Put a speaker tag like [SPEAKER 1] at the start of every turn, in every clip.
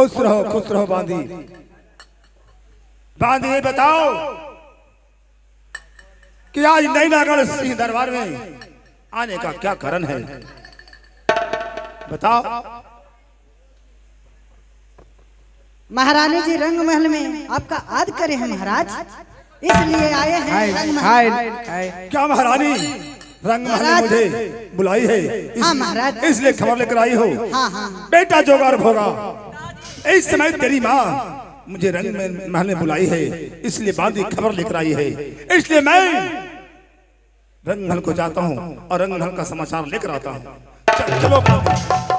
[SPEAKER 1] खुश रहो बांदी। बांदी ये बताओ कि आज नैनागढ़ सिंह दरबार में आने का क्या कारण है, बताओ।
[SPEAKER 2] महारानी जी रंग महल में आपका आद करे हैं महाराज, इसलिए आए हैं रंग महल।
[SPEAKER 1] क्या महारानी रंग महल में मुझे बुलाई है?
[SPEAKER 2] हाँ महाराज,
[SPEAKER 1] इसलिए खबर लेकर आई हो।
[SPEAKER 2] हाँ हाँ
[SPEAKER 1] बेटा जोगार भोगा, इस समय तेरी माँ मुझे रंग महल में बुलाई है, इसलिए बांदी खबर लेकर आई है। इसलिए मैं रंग महल को जाता हूँ और रंग महल का समाचार लेकर आता हूँ। चलो बांदी।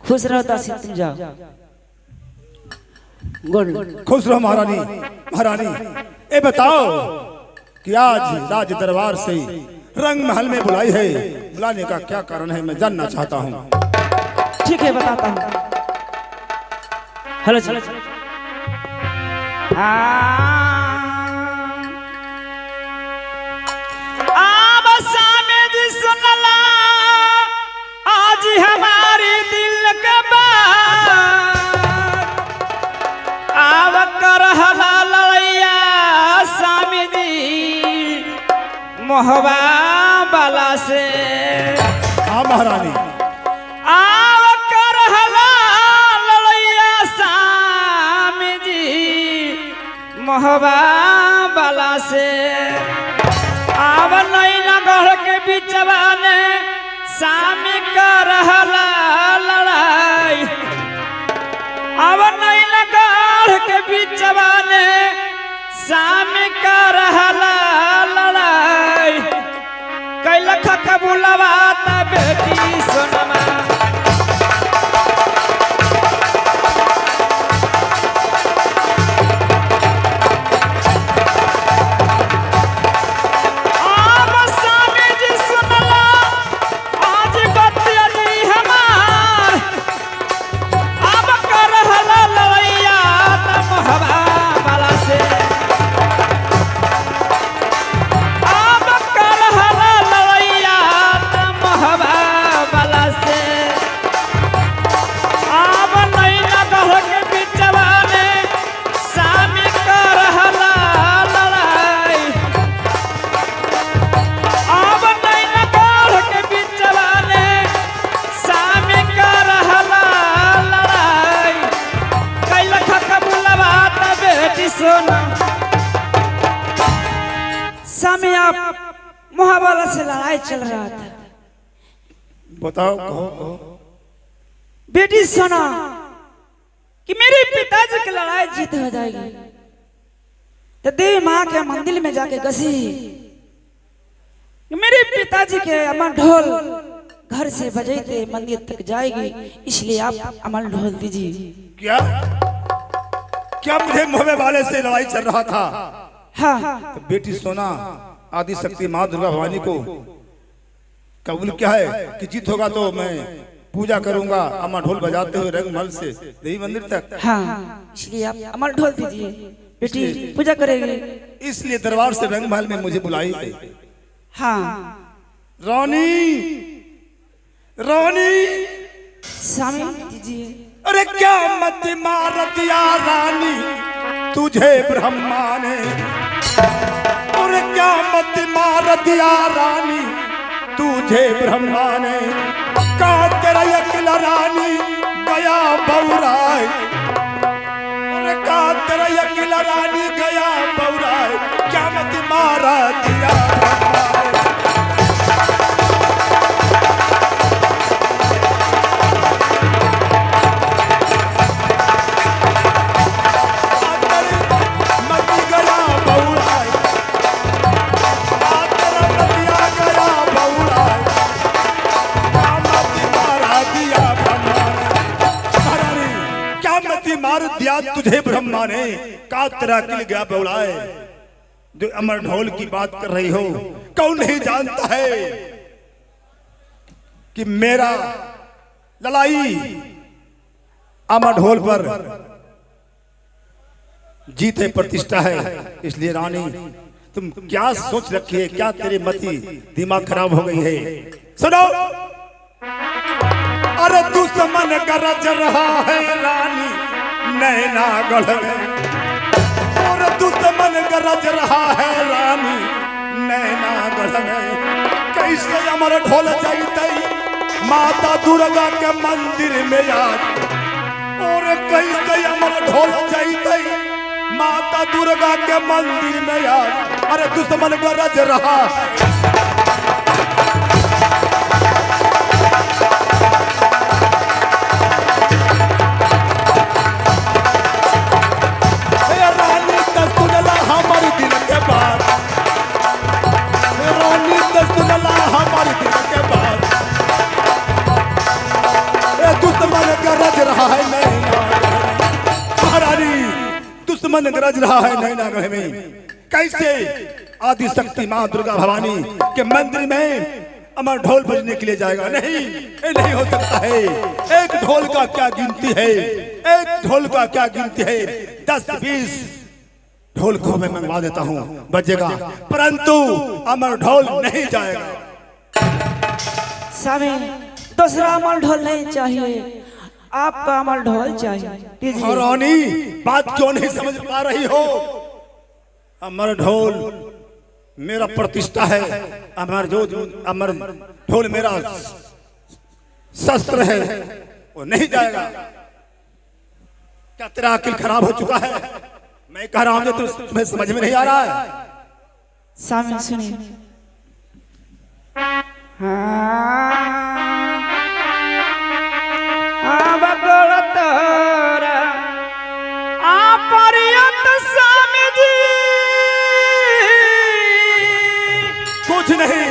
[SPEAKER 3] खुश रहो दासी, तुम जाओ।
[SPEAKER 1] खुश रहो महारानी। महारानी ये बताओ कि आज राज दरबार से रंग महल में बुलाई है, बुलाने का क्या कारण है, मैं जानना चाहता हूँ।
[SPEAKER 3] ठीक है बताता हूँ। हेलो चलो सुनला आज हमारी दिल के बात, आव कर लड़ैया सामिदी मोहबा बाला से।
[SPEAKER 1] हाँ महारानी।
[SPEAKER 3] आव कर लड़ैया सामिदी मोहबा बाला से। आव नैनागढ़ के बिचवा ने सामी का रहला लड़ाई। अब नैनागढ़ के बिचवा ने सामी का रहला लड़ाई। कैलख कबूलवा ता बेटी सोनमा, सामने आप मोहबाला से लड़ाई चल रहा था।
[SPEAKER 1] बताओ कहो।
[SPEAKER 3] बेटी सुना कि मेरे पिताजी की लड़ाई जीत हो जाएगी तो देवी माँ के मंदिर में जाके घसी मेरे पिताजी के अमन ढोल घर से बजाते मंदिर तक जाएगी, इसलिए आप अमन ढोल दीजिए।
[SPEAKER 1] क्या क्या मुझे मोहबाले से लड़ाई चल रहा था?
[SPEAKER 3] हाँ।
[SPEAKER 1] तो बेटी सोना आदि शक्ति माँ दुर्गा भवानी को कबूल क्या है कि जीत होगा तो मैं पूजा करूंगा अमर ढोल बजाते हुए रंग महल से देवी मंदिर तक।
[SPEAKER 3] हाँ, इसलिए आप अमर ढोल दीजिए, बेटी पूजा करेगी।
[SPEAKER 1] इसलिए दरबार से रंग महल में मुझे बुलाई है।
[SPEAKER 3] हाँ
[SPEAKER 1] रानी, रानी
[SPEAKER 3] स्वामी दीजिए।
[SPEAKER 1] अरे क्या मत मार दिया रानी तुझे ब्रह्मा ने, अरे क्या मत मार दिया रानी तुझे ब्रह्मा ने, का तेरा अकेला रानी गया बौराए, अरे का तेरा अकेला रानी गया बौराए, क्या मत मारा दिया मार दिया तुझे ब्रह्मा ने, का तेरा किल गया बौलाए। जो अमर ढोल की बात कर रही हो, कौन नहीं जानता है कि मेरा लड़ाई अमर ढोल पर जीत है, प्रतिष्ठा है। इसलिए रानी तुम क्या सोच रखी है, क्या तेरी मति दिमाग खराब हो गई है? सुनो, अरे दुश्मन गरज रहा है रानी नैना गढ़ में, और दुश्मन गरज रहा है रानी नैना गढ़ में, कैसे अमर ढोल जाते माता दुर्गा के मंदिर में आज, और कैसे अमर ढोल जाते माता दुर्गा के मंदिर में आज, अरे दुश्मन गरज रहा दुश्मन गरज रहा है नैना गढ़ में। कैसे आदि शक्ति मां दुर्गा भवानी के मंदिर में अमर ढोल बजने के लिए जाएगा? नहीं, ये नहीं हो सकता है। एक ढोल का क्या गिनती है, एक ढोल का क्या गिनती है? 10-20 ढोल को मैं मंगवा देता हूँ, बजेगा, परंतु अमर ढोल नहीं जाएगा।
[SPEAKER 3] स्वामी दूसरा अमर ढोल नहीं चाहिए, आपका अमर ढोल चाहिए।
[SPEAKER 1] रानी बात क्यों नहीं समझ पा रही हो? अमर ढोल मेरा प्रतिष्ठा है, अमर ढोल मेरा शस्त्र है, वो नहीं जाएगा। क्या तेरा अकिल खराब हो चुका है? मैं कह रहा हूं तो तुम्हें समझ में नहीं आ रहा है।
[SPEAKER 3] सामने सुनिए।
[SPEAKER 1] कुछ नहीं,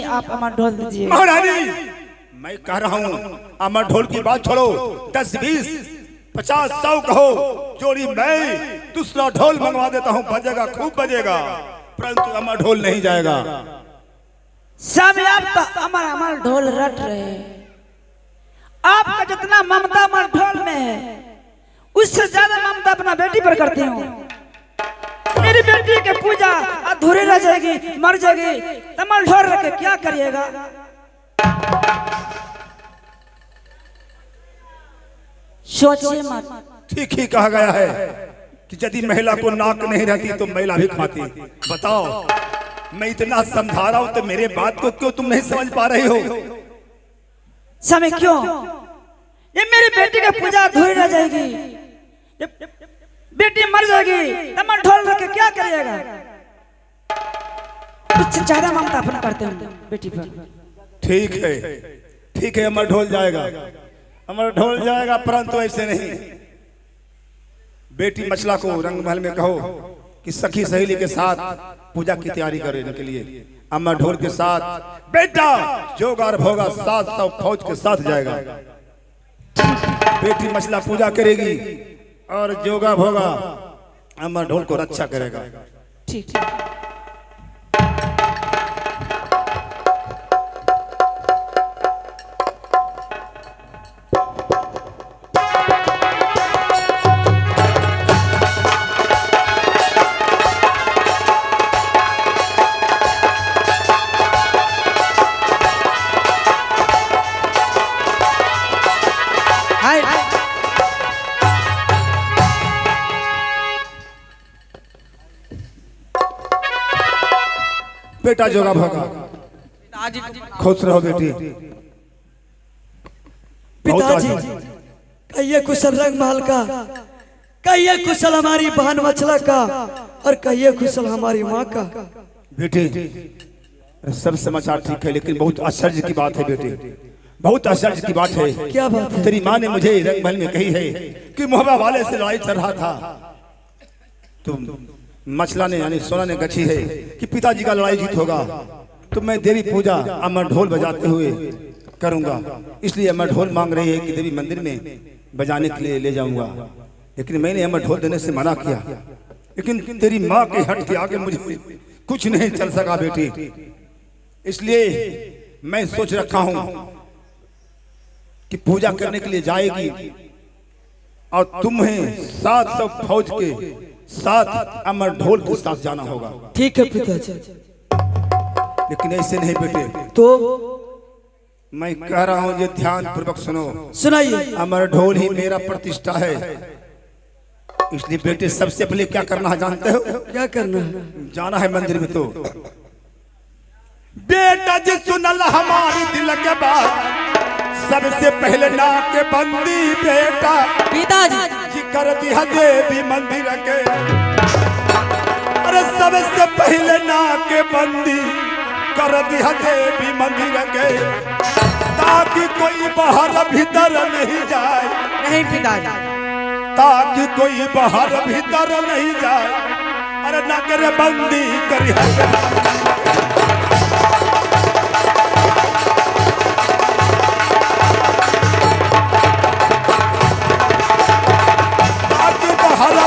[SPEAKER 3] आप अमर ढोल दीजिए।
[SPEAKER 1] महारानी मैं कह रहा हूँ अमर ढोल की बात छोड़ो, 10-20 50-100 कहो जोड़ी, मैं दूसरा ढोल मंगवा देता हूँ, बजेगा, खूब बजेगा, परंतु अमर ढोल नहीं जाएगा।
[SPEAKER 3] सब आप तो अमर ढोल रट रहे हैं। आपका जितना ममता अमर ढोल में है, उससे ज्यादा ममता अपना बेटी पर करते हो। मेरी बेटी की पूजा अधूरी रह जाएगी, मर जाएगी, तमल ढोल रख के क्या करिएगा? सोचिए मत।
[SPEAKER 1] ठीक ही कहा गया है कि यदि महिला को नाक नहीं रहती तो महिला भी खाती। बताओ, मैं इतना समझा रहा हूं तो मेरे बात को क्यों तुम नहीं समझ पा रहे हो?
[SPEAKER 3] समय क्यों? ये मेरी बेटी की पूजा अधूरी रह जाएगी। ये बेटी मर जाएगी तो मैं ढोल रख के क्या करिएगा? कुछ ज्यादा ममता अपन करते हैं बेटी पर।
[SPEAKER 1] ठीक है, ठीक है, अमर ढोल जाएगा, अमर ढोल जाएगा, परंतु ऐसे नहीं। बेटी मछला को रंग महल में कहो कि सखी सहेली के साथ पूजा की तैयारी करने के लिए अमर ढोल के साथ बेटा जोगार भोगा 700 फौज के साथ जाएगा। बेटी मछला पूजा करेगी और जोगा भोगा अमर ढोल को रक्षा करेगा।
[SPEAKER 3] ठीक है।
[SPEAKER 1] बेटा जोगा भोगा, खुश रहो बेटी।
[SPEAKER 4] पिताजी कहिए कुशल रंग महल का, कहिए कुशल हमारी बहन मछला का, और कहिए कुशल हमारी माँ का।
[SPEAKER 1] बेटी सब समाचार ठीक है, लेकिन बहुत आश्चर्य की बात है बेटी, बहुत आश्चर्य की बात है।
[SPEAKER 4] क्या बात है?
[SPEAKER 1] तेरी माँ ने मुझे रंग महल में कही है कि मोहबा वाले से लड़ाई चल रहा था, तो मछला ने यानी सोना ने गछी है कि पिताजी का लड़ाई जीत होगा, तो मैं देवी पूजा अमर ढोल बजाते हुए करूंगा, इसलिए अमर ढोल मांग रही है कि देवी मंदिर में बजाने के लिए ले जाऊंगा। लेकिन मैंने अमर ढोल देने से मना किया, लेकिन तेरी माँ के हट के आगे मुझे कुछ नहीं चल सका बेटी, इसलिए मैं सोच रखा हूं कि पूजा करने के लिए जाएगी और तुम्हें 700 फौज के साथ अमर ढोल के साथ जाना होगा।
[SPEAKER 4] ठीक है पिताजी।
[SPEAKER 1] लेकिन ऐसे नहीं बेटे,
[SPEAKER 4] तो
[SPEAKER 1] मैं कह रहा हूं ये ध्यान पूर्वक सुनो।
[SPEAKER 4] सुनाइए।
[SPEAKER 1] अमर ढोल ही मेरा प्रतिष्ठा है, इसलिए बेटे सबसे पहले क्या करना है जानते हो?
[SPEAKER 4] क्या करना है?
[SPEAKER 1] जाना है मंदिर में। तो बेटा जी सुनल हमारी दिल के बात, सबसे पहले नाके बंदी बेटा
[SPEAKER 4] पिताजी
[SPEAKER 1] जी कर दिया देवी मंदिर के। अरे सबसे पहले नाके बंदी कर दिया देवी मंदिर के, ताकि कोई बाहर भीतर नहीं जाए।
[SPEAKER 4] नहीं पिताजी।
[SPEAKER 1] ताकि कोई बाहर भीतर नहीं जाए। अरे नाके बंदी करिया।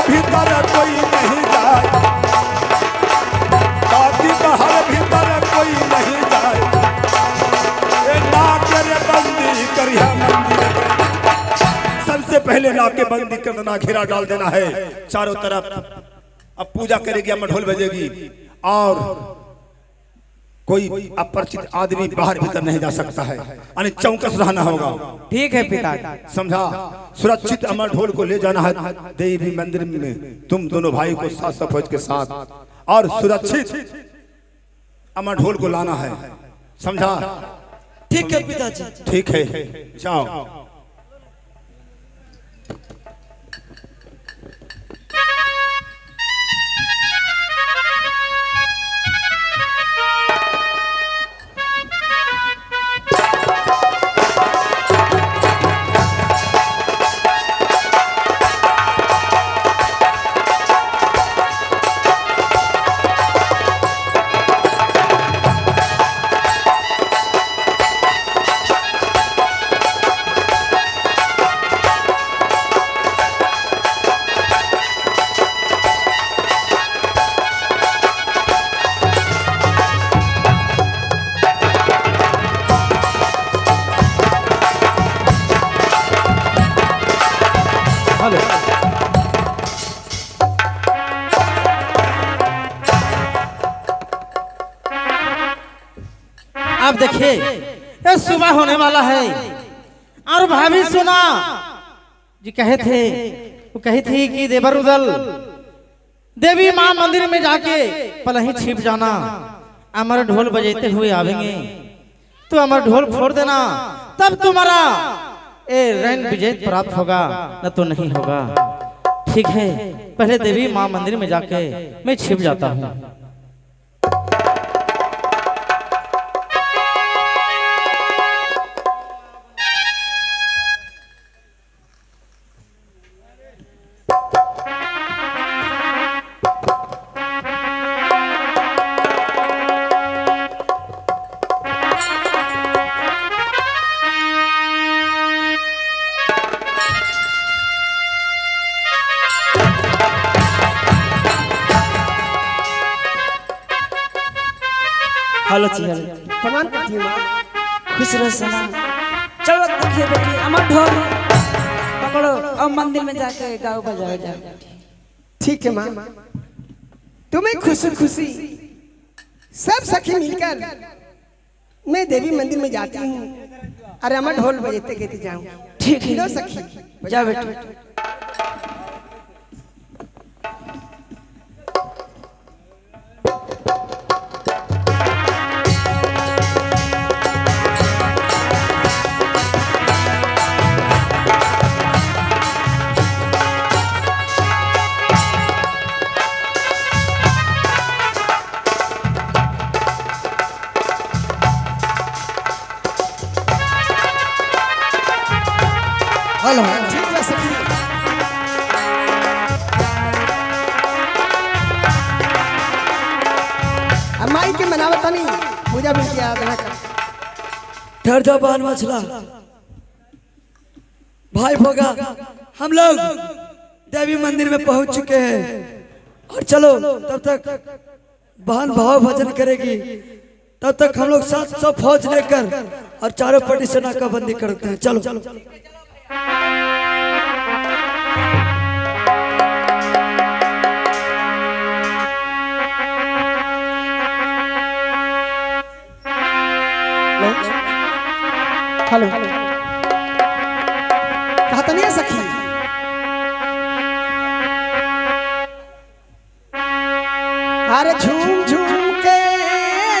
[SPEAKER 1] भीतर कोई नहीं जाए, ताकि बाहर भीतर कोई नहीं जाए। नाके बंदी करिया मंदिर के। सबसे पहले नाके बंदी कर देना, घेरा डाल देना है चारों तरफ। अब पूजा करेगी, अमर ढोल बजेगी और कोई अपरिचित आदमी बाहर भीतर नहीं जा सकता है, यानी चौकस रहना होगा।
[SPEAKER 4] ठीक है पिताजी।
[SPEAKER 1] समझा? सुरक्षित अमर ढोल को ले जाना है देवी मंदिर में, तुम दोनों भाई को 700 फौज के साथ, और सुरक्षित अमर ढोल को लाना है। समझा?
[SPEAKER 4] ठीक है पिताजी।
[SPEAKER 1] ठीक है, जाओ।
[SPEAKER 4] अब देखिए ये सुबह होने वाला है, और भाभी सुना जी कहे थे
[SPEAKER 5] वो कही थी कि देवर उदल देवी माँ मंदिर में जाके पल ही छिप जाना, अमर ढोल बजाते हुए आवेंगे तो अमर ढोल फोड़ देना, तब तुम्हारा रंग विजय प्राप्त होगा, न तो नहीं होगा। ठीक है, पहले देवी माँ मंदिर में जाके मैं छिप जाता हूँ।
[SPEAKER 3] हेलो जी, हेलो।
[SPEAKER 2] प्रणाम करती हूँ माँ।
[SPEAKER 3] खुश रहो सोना। चलो देखिए बेटी, अमर ढोल पकड़ो और मंदिर में जाके गाओ बजाओ जाओ।
[SPEAKER 2] ठीक है माँ। तुम्हें खुशी खुशी सब सखी मिलकर मैं देवी मंदिर में जाती हूँ और अमर ढोल बजते कहते जाऊँ।
[SPEAKER 3] ठीक है,
[SPEAKER 2] लो सखी
[SPEAKER 3] जाओ बेटी।
[SPEAKER 2] हेलो ठीक है सखी। माई के मनावता नहीं, पूजा भी की आराधना कर।
[SPEAKER 4] ठहर जा बान मछला भाई भोगा, हम लोग देवी मंदिर में पहुंच चुके हैं और चलो तब तक बहन भाव भजन करेगी, तब तक हम लोग 700 फौज लेकर और चारों पट्टी से नाकाबंदी करते हैं। चलो
[SPEAKER 2] हेलो कहा तो नहीं है सखी। अरे झूम झूम के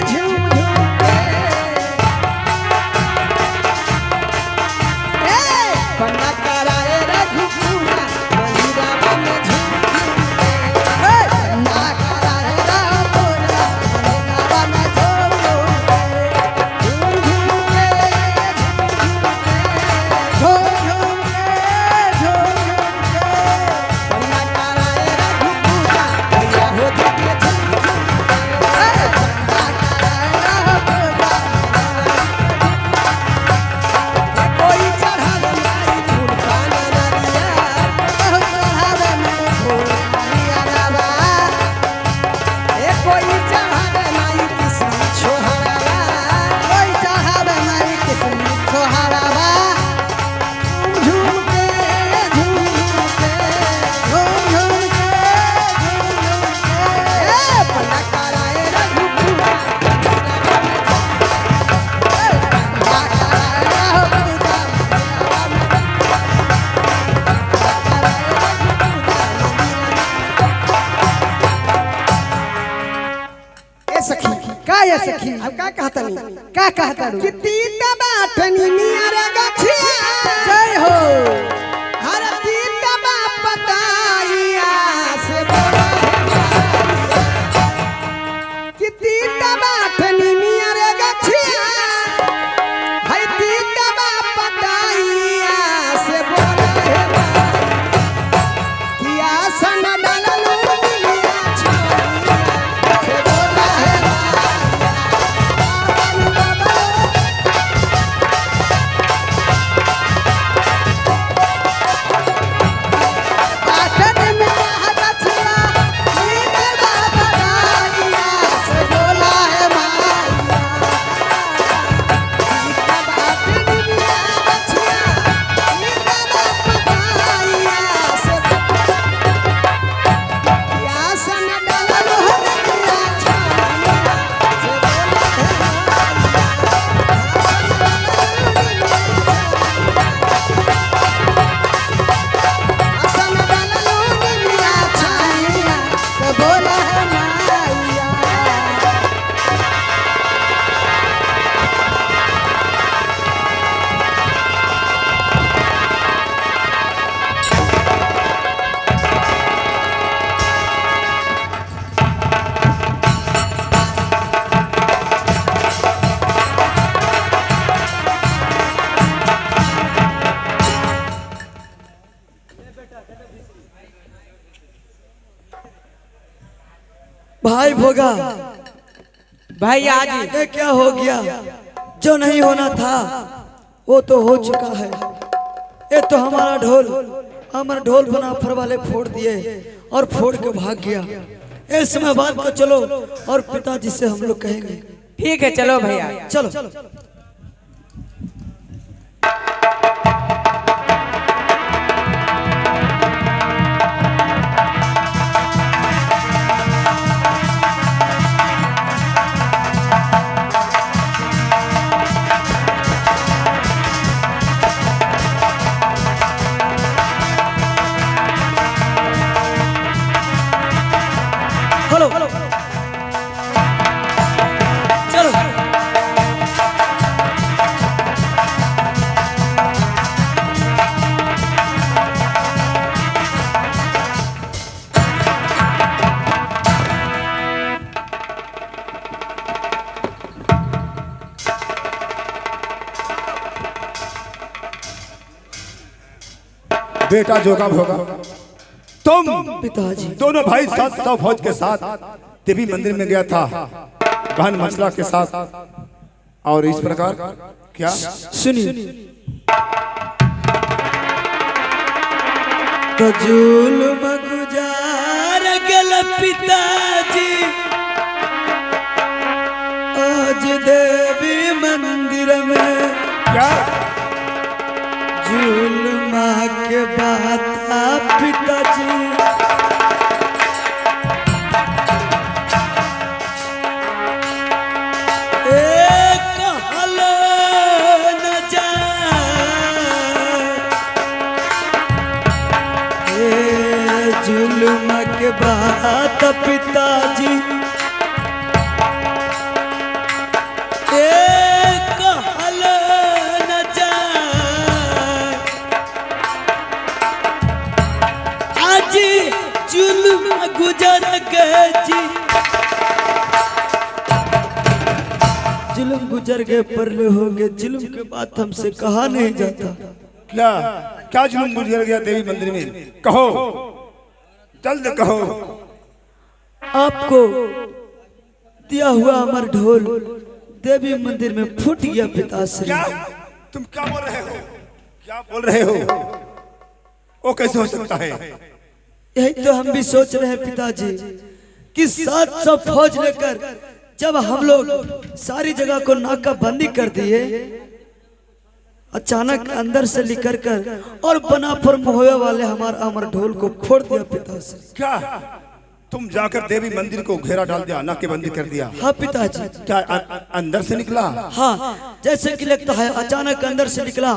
[SPEAKER 2] झूम झूम के पन्ना कराए रघुपुरा मंदिरा में झूम झूम के पन्ना कराए रघुपुरा मंदिरा में झूम झूम के झूम झूम के पन्ना कराए रघुपुरा मैया हो दिव्य झूम झूम के पन्ना कराए रघुपुरा कोई चढ़ावे माई फूल पाना नरिया, बहुत चढ़ावे माई फूल पानिया रवा। कोई चढ़ावे माई किस्मी छोहरावा, कोई चढ़ावे माई किस्मी छोहरावा। झूम के झूम झूम के झूम झूम के पन्ना कराए रघुपुरा पन्ना कराए रघुपुरा ए सखी का ये सखी अब का कहता नहीं का कहता रू कितनी बाटनी नियर गछिया जय हो हर तीत बा पताइया से बोला कितनी बाटनी नियर गछिया है तीत बा पताइया से बोला किया सन डाललू मिलिया छोरिया से बोला है
[SPEAKER 4] भाई भोगा,
[SPEAKER 3] भाई आज
[SPEAKER 4] ये क्या हो गया? जो नहीं होना था वो तो हो चुका है। ये तो हमारा ढोल बनाफर वाले फोड़ दिए और फोड़ के भाग गया। इस समय बात को चलो और पिताजी से हम लोग कहेंगे।
[SPEAKER 3] ठीक है, चलो भैया
[SPEAKER 4] चलो। हेलो चलो।
[SPEAKER 1] बेटा जोगा भोगा, तुम
[SPEAKER 4] पिताजी
[SPEAKER 1] दोनों भाई 700 फौज के साथ देवी मंदिर में गया था बहन मसला के साथ, और इस प्रकार क्या
[SPEAKER 4] सुनिए। तो जुल्म गुजार गल पिताजी आज देवी मंदिर में,
[SPEAKER 1] क्या
[SPEAKER 4] जुल्म के बाद पिताजी जुल्म के बाद पिताजी कहल न जाए। आज जुल्म गुजर गए जी, जुल्म गुजर गए परले हो गए। जुल्म के बाद हमसे कहा नहीं जाता।
[SPEAKER 1] क्या क्या जुल्म गुजर गया देवी मंदिर में? कहो, जल्द कहो।
[SPEAKER 4] आपको दिया हुआ अमर ढोल देवी मंदिर में फूट गया पिताश्री।
[SPEAKER 1] क्या तुम क्या बोल रहे हो? क्या बोल रहे हो? वो कैसे हो सकता है?
[SPEAKER 4] यही तो हम भी सोच रहे हैं पिताजी कि 700 फौज लेकर जब हम लोग सारी जगह को नाकाबंदी कर दिए, अचानक अंदर से निकल कर और बनापुर महोया वाले हमारा अमर ढोल को फोड़ दिया पिताजी।
[SPEAKER 1] क्या तुम जाकर देवी मंदिर को घेरा डाल दिया, नाकेबंदी कर दिया?
[SPEAKER 4] हाँ पिताजी।
[SPEAKER 1] क्या अंदर से निकला?
[SPEAKER 4] हाँ, जैसे कि लगता है अचानक अंदर से निकला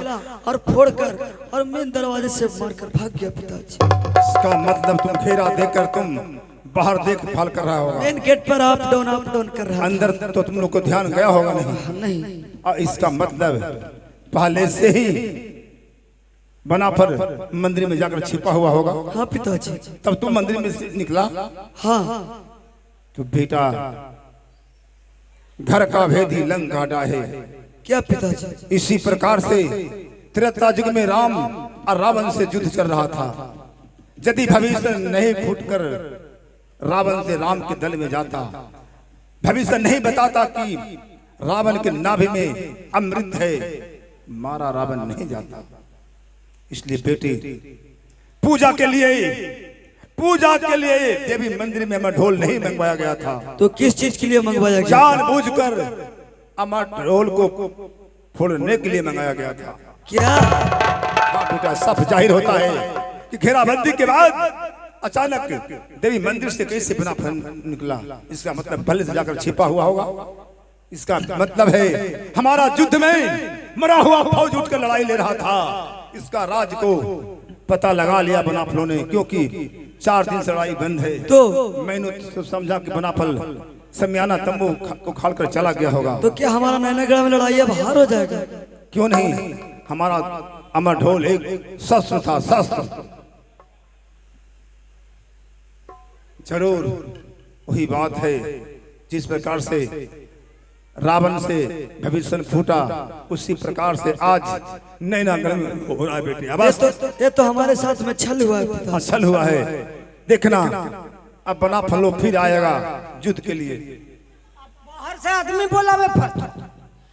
[SPEAKER 4] और फोड़कर और मेन दरवाजे से मारकर भाग गया पिताजी।
[SPEAKER 1] इसका मतलब तुम घेरा देकर तुम बाहर देखभाल कर रहा होगा,
[SPEAKER 4] मेन गेट पर अप डाउन कर रहा
[SPEAKER 1] अंदर तो तुम लोग को ध्यान गया होगा नहीं?
[SPEAKER 4] नहीं।
[SPEAKER 1] और इसका मतलब पहले से ही बनाफर मंदिर में जाकर छिपा हुआ होगा।
[SPEAKER 4] हाँ पिताजी।
[SPEAKER 1] तब तुम मंदिर में से निकला?
[SPEAKER 4] हाँ।
[SPEAKER 1] तो बेटा घर का भेदी लंका डाहे।
[SPEAKER 4] क्या पिताजी?
[SPEAKER 1] इसी प्रकार से त्रेता युग में राम और रावण से युद्ध चल रहा था। यदि भविष्य नहीं फूटकर रावण से राम के दल में जाता, भविष्य नहीं बताता कि रावण के नाभि में अमृत है, मारा रावण नहीं जाता। इसलिए बेटी पूजा के लिए देवी मंदिर में अमर ढोल नहीं मंगवाया गया था।
[SPEAKER 4] तो किस चीज के लिए मंगवाया गया?
[SPEAKER 1] जानबूझकर अमर ढोल को फोड़ने के लिए मंगाया गया था।
[SPEAKER 4] क्या?
[SPEAKER 1] हाँ बेटा, सब जाहिर होता है कि घेराबंदी के बाद अचानक देवी मंदिर से कैसे बिना निकला। इसका मतलब पहले से जाकर छिपा हुआ होगा। इसका मतलब है हमारा युद्ध में मरा हुआ फौज उठकर लड़ाई ले रहा था। इसका राज को पता लगा लिया बनाफलों ने, क्योंकि 4 दिन से लड़ाई बंद है।
[SPEAKER 4] तो
[SPEAKER 1] मैंने तो समझा कि बनाफल समियाना तंबू को खालकर चला गया होगा।
[SPEAKER 4] तो क्या हमारा नैनागढ़ में लड़ाई अब हार हो जाएगा?
[SPEAKER 1] क्यों नहीं, हमारा अमर ढोल एक शस्त्र था, शस्त्र। जरूर वही बात है जिस प्रकार से रावण से भविष्य फूटा, उसी प्रकार से आज नैनागढ़ में हो रहा है बेटी। अब
[SPEAKER 4] ये तो हमारे साथ में छल हुआ है पिता।
[SPEAKER 1] छल हुआ है। देखना अब बना फलो फिर आएगा युद्ध के लिए।
[SPEAKER 2] बाहर से आदमी बोला वे फरता,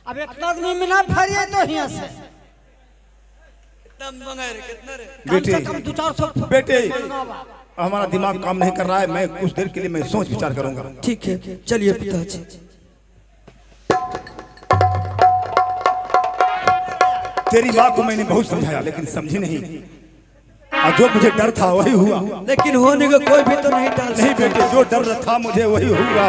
[SPEAKER 2] अब एक आदमी मिला फरिए तो यहाँ से
[SPEAKER 1] बेटे
[SPEAKER 2] कम 200-400
[SPEAKER 1] बेटे हमारा दिमाग काम नहीं कर रहा है, मैं कुछ देर के लिए मैं सोच विचार करूंगा।
[SPEAKER 4] ठीक है चलिए पिताजी।
[SPEAKER 1] तेरी माँ को मैंने बहुत समझाया लेकिन समझी नहीं, और जो मुझे डर था वही हुआ।
[SPEAKER 4] लेकिन होने का कोई भी तो नहीं टाल
[SPEAKER 1] नहीं बेटे, जो डर था मुझे वही हुआ।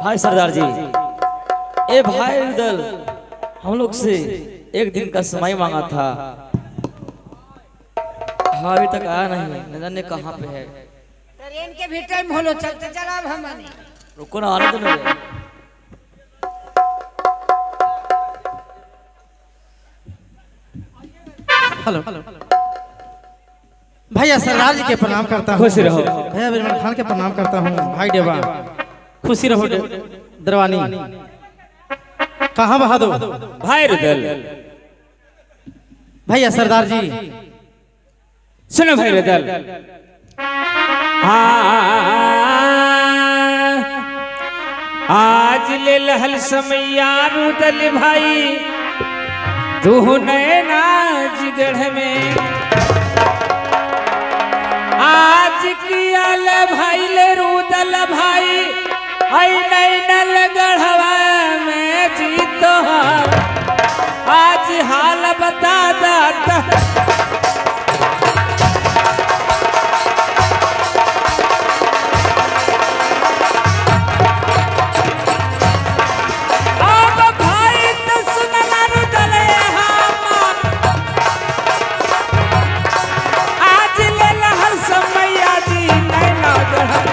[SPEAKER 6] भाई सरदार जी, ए भाई दल हम लोग से एक दिन का समय मांगा था, हाँ अभी तक आया नहीं, न जाने कहाँ पे है।
[SPEAKER 2] ट्रेन के भी टाइम होलो, चलते चला अब हमने।
[SPEAKER 6] रुको ना, आने दो मेरे।
[SPEAKER 5] हेलो भैया सरदार जी के प्रणाम करता हूँ।
[SPEAKER 6] खुश रहो।
[SPEAKER 5] भैया बिरमल खान के प्रणाम करता हूँ। भाई देवा खुशी रहो। दरवानी कहाँ बहादुर
[SPEAKER 6] भाई रुदल,
[SPEAKER 5] भैया सरदार जी
[SPEAKER 6] सुनो भाई रुदल, आज ले लहल समैया रुदल भाई, तू नैना जिगढ़ में आज किया ले भाई ले रुदल भाई, आई नैनल गढ़वा में जीतो आज हाल बता दाता। अब भाई तो सुन रुदल आज ले लहर समैया जी नैना गढ़ में,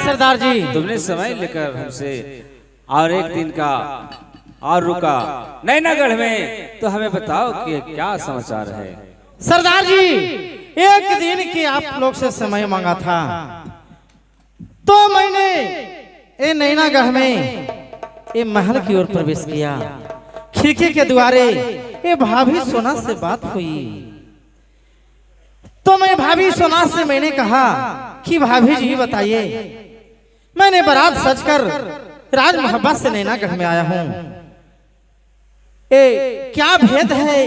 [SPEAKER 5] सरदार जी
[SPEAKER 6] तुमने समय लेकर हमसे और एक दिन का और रुका नैनागढ़ में, तो हमें बताओ कि क्या समाचार है।
[SPEAKER 5] सरदार जी एक दिन की आप लोग से समय मांगा था, तो मैंने ये नैनागढ़ में ये महल की ओर प्रवेश किया। खिड़की के द्वारे ये भाभी सोना से बात हुई, तो मैं भाभी सोना से मैंने कहा कि भाभी जी बताइए, मैंने बारात सजकर राज मोहब्बत से नैनागढ़ में आया हूँ, क्या भेद है,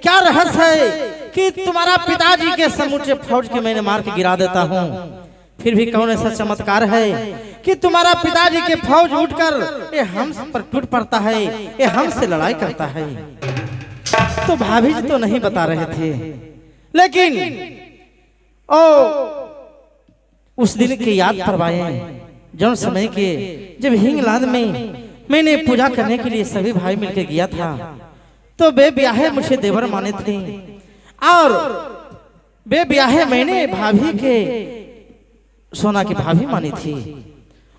[SPEAKER 5] क्या रहस्य है कि तुम्हारा पिताजी के समूचे फौज के मैंने मार के गिरा देता हूँ, फिर भी कौन ऐसा चमत्कार है कि तुम्हारा पिताजी के फौज उठकर ये हम पर टूट पड़ता है, ये हमसे लड़ाई करता है। तो भाभी जी तो नहीं बता रहे थे, लेकिन उस दिन की याद करवाए जो समय के जब हिंगलांद में मैंने पूजा करने के लिए सभी भाई मिलकर गया था, तो बेब्याहे मुझे देवर माने थे और बेब्याहे मैंने भाभी के सोना की भाभी मानी थी।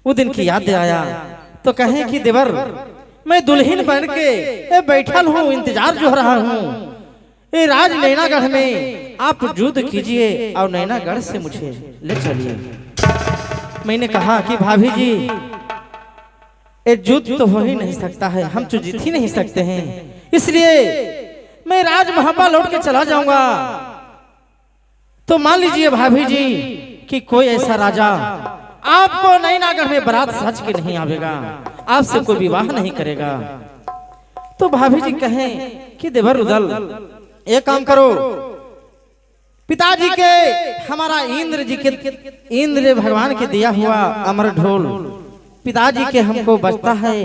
[SPEAKER 5] वो दिन की याद आया तो कहे कि देवर मैं दुल्हन बन के बैठल हूँ, इंतजार जो रहा हूँ ये राज नैनागढ़ में आप युद्ध कीजिए और नैनागढ़ से मुझे ले चलिए। मैंने कहा कि भाभी जी ये युद्ध तो हो ही नहीं सकता है, हम तो जीत ही नहीं सकते हैं, इसलिए मैं राजमहल लौट के चला जाऊंगा। तो मान लीजिए भाभी जी कि कोई ऐसा राजा आपको नैनागढ़ में बारात सज के नहीं आवेगा, आपसे कोई विवाह नहीं करेगा। तो भाभी जी कहें कि देवर रुदल एक काम करो, पिताजी के हमारा इंद्र भगवान के दिया हुआ अमर ढोल पिताजी के हमको बजता है,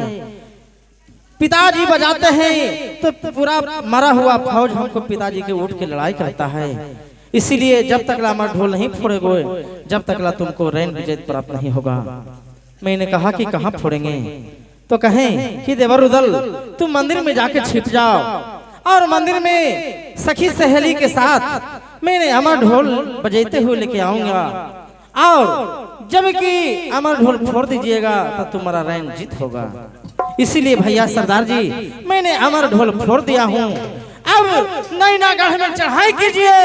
[SPEAKER 5] पिताजी बजाते हैं तो पूरा मरा हुआ फौज हमको पिताजी के उठ के लड़ाई करता है, इसीलिए जब तक अमर ढोल नहीं फोड़ेगे जब तक तुमको रैन विजय प्राप्त नहीं होगा। मैंने कहा कि कहाँ फोड़ेंगे? तो कहें कि देवर रुदल तुम मंदिर में जाके छिप जाओ और मंदिर में सखी सहेली के साथ मैंने अमर ढोल बजाते हुए लेके आऊंगा और जब कि अमर ढोल फोड़ दीजिएगा तो तुम्हारा रैन जीत होगा। इसीलिए भैया सरदार जी मैंने अमर ढोल फोड़ दिया हूँ, अब नैनागढ़ में चढ़ाई कीजिए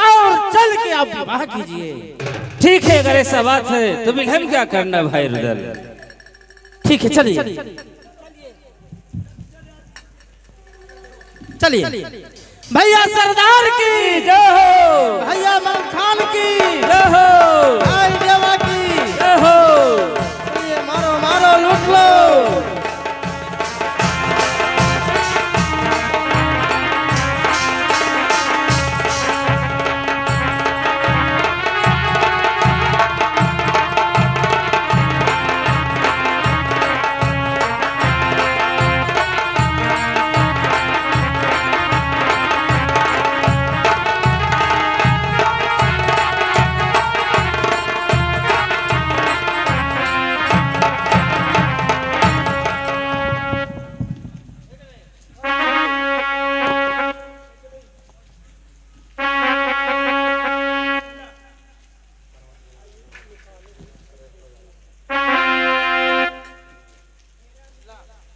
[SPEAKER 5] और चल के आप विवाह कीजिए।
[SPEAKER 6] ठीक है, अगर ऐसा बात है तो विलम्ब क्या करना भाई रुदल।
[SPEAKER 5] ठीक है चलिए चलिए। भैया सरदार की
[SPEAKER 6] जय हो,
[SPEAKER 5] भैया मल खान की
[SPEAKER 6] जय हो।